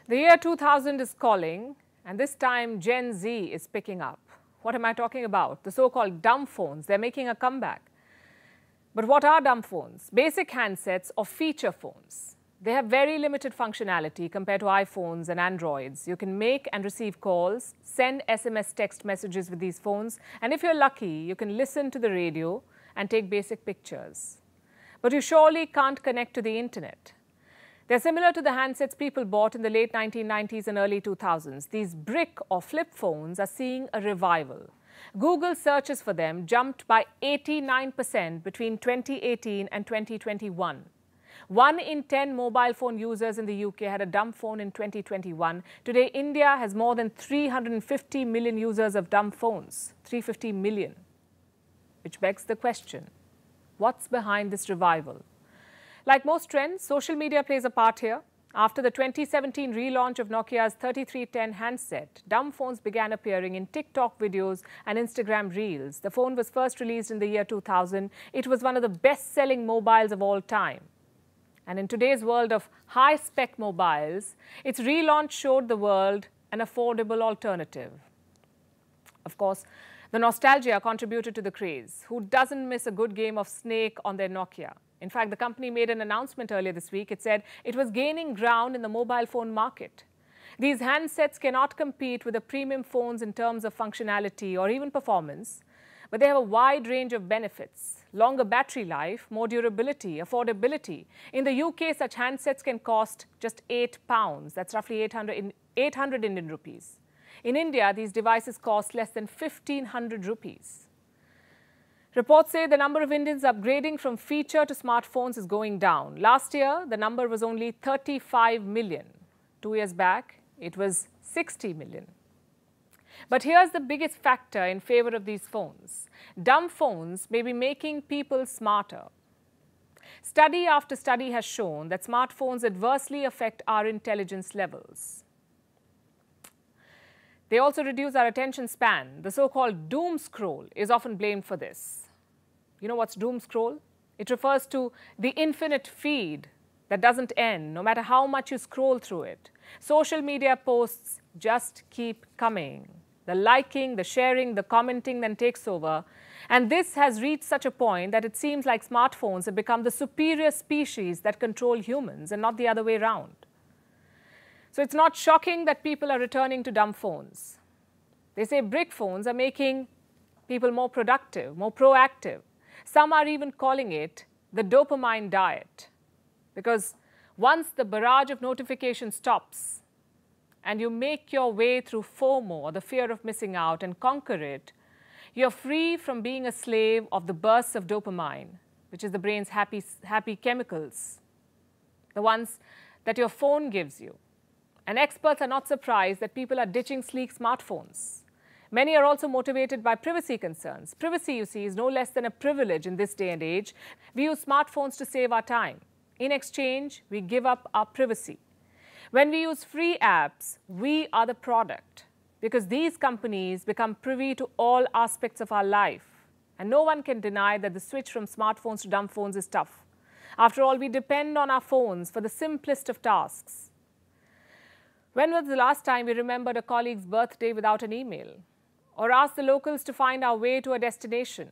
The year 2000 is calling, and this time Gen Z is picking up. What am I talking about? The so-called dumb phones. They're making a comeback. But what are dumb phones? Basic handsets or feature phones. They have very limited functionality compared to iPhones and Androids. You can make and receive calls, send SMS text messages with these phones, and if you're lucky, you can listen to the radio and take basic pictures. But you surely can't connect to the internet. They're similar to the handsets people bought in the late 1990s and early 2000s. These brick or flip phones are seeing a revival. Google searches for them jumped by 89% between 2018 and 2021. 1 in 10 mobile phone users in the UK had a dumb phone in 2021. Today, India has more than 350 million users of dumb phones. 350 million. Which begs the question, what's behind this revival? Like most trends, social media plays a part here. After the 2017 relaunch of Nokia's 3310 handset, dumb phones began appearing in TikTok videos and Instagram reels. The phone was first released in the year 2000. It was one of the best-selling mobiles of all time. And in today's world of high-spec mobiles, its relaunch showed the world an affordable alternative. Of course, the nostalgia contributed to the craze. Who doesn't miss a good game of Snake on their Nokia? In fact, the company made an announcement earlier this week. It said it was gaining ground in the mobile phone market. These handsets cannot compete with the premium phones in terms of functionality or even performance, but they have a wide range of benefits. Longer battery life, more durability, affordability. In the UK, such handsets can cost just £8. That's roughly 800 Indian rupees. In India, these devices cost less than 1,500 rupees. Reports say the number of Indians upgrading from feature to smartphones is going down. Last year, the number was only 35 million. 2 years back, it was 60 million. But here's the biggest factor in favor of these phones. Dumb phones may be making people smarter. Study after study has shown that smartphones adversely affect our intelligence levels. They also reduce our attention span. The so-called doom scroll is often blamed for this. You know what's doom scroll? It refers to the infinite feed that doesn't end, no matter how much you scroll through it. Social media posts just keep coming. The liking, the sharing, the commenting then takes over. And this has reached such a point that it seems like smartphones have become the superior species that control humans and not the other way around. So it's not shocking that people are returning to dumb phones. They say brick phones are making people more productive, more proactive. Some are even calling it the dopamine diet. Because once the barrage of notifications stops and you make your way through FOMO, or the fear of missing out, and conquer it, you're free from being a slave of the bursts of dopamine, which is the brain's happy chemicals, the ones that your phone gives you. And experts are not surprised that people are ditching sleek smartphones. Many are also motivated by privacy concerns. Privacy, you see, is no less than a privilege in this day and age. We use smartphones to save our time. In exchange, we give up our privacy. When we use free apps, we are the product, because these companies become privy to all aspects of our life. And no one can deny that the switch from smartphones to dumb phones is tough. After all, we depend on our phones for the simplest of tasks. When was the last time we remembered a colleague's birthday without an email? Or asked the locals to find our way to a destination?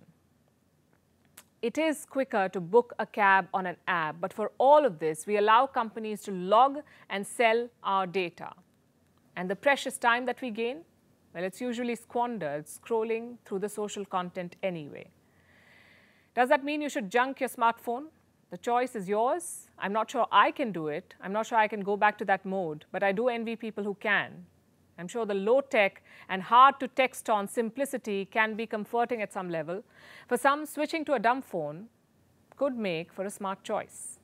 It is quicker to book a cab on an app, but for all of this, we allow companies to log and sell our data. And the precious time that we gain? Well, it's usually squandered scrolling through the social content anyway. Does that mean you should junk your smartphone? The choice is yours. I'm not sure I can do it. I'm not sure I can go back to that mode, but I do envy people who can. I'm sure the low-tech and hard-to-text-on simplicity can be comforting at some level. For some, switching to a dumb phone could make for a smart choice.